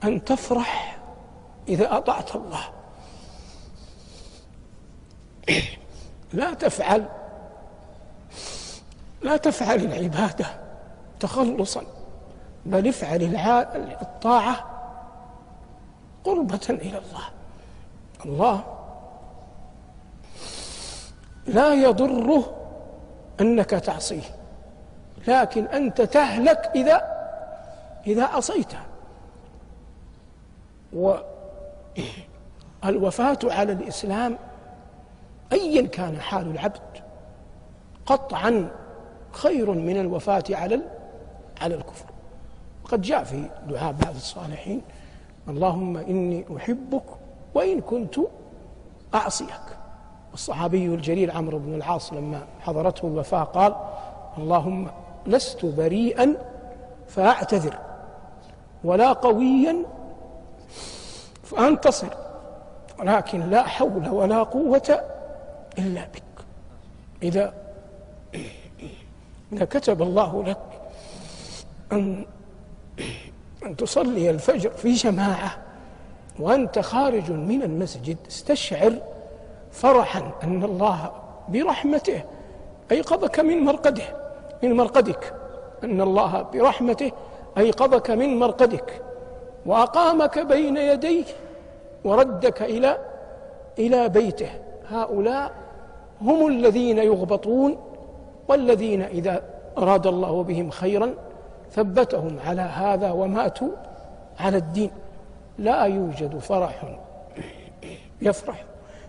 أن تفرح إذا أطعت الله، لا تفعل العبادة تخلصا، بل افعل الطاعة قربة إلى الله. الله لا يضره أنك تعصيه، لكن أنت تهلك إذا عصيته. والوفاة على الإسلام أيا كان حال العبد قطعا خير من الوفاة على الكفر. قد جاء في دعاء بعض الصالحين: اللهم إني أحبك وإن كنت أعصيك. الصحابي الجليل عمرو بن العاص لما حضرته الوفاة قال: اللهم لست بريئا فأعتذر، ولا قويا فأنتصر، ولكن لا حول ولا قوة إلا بك. إذا كتب الله لك أن تصلي الفجر في جماعة وأنت خارج من المسجد، استشعر فرحا أن الله برحمته أيقظك من مرقدك، أن الله برحمته أيقظك من مرقدك وأقامك بين يديه وردك إلى بيته. هؤلاء هم الذين يغبطون، والذين إذا أراد الله بهم خيرا ثبتهم على هذا وماتوا على الدين. لا يوجد فرح يفرح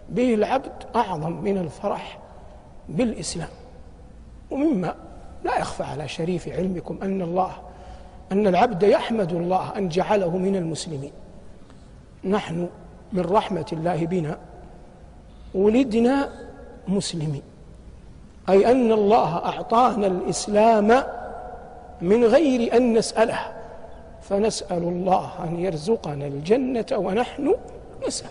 به العبد أعظم من الفرح بالإسلام. ومما لا يخفى على شريف علمكم أن العبد يحمد الله أن جعله من المسلمين. نحن من رحمة الله بنا ولدنا مسلمين، أي أن الله أعطانا الإسلام من غير أن نسأله، فنسأل الله أن يرزقنا الجنة ونحن نسأل.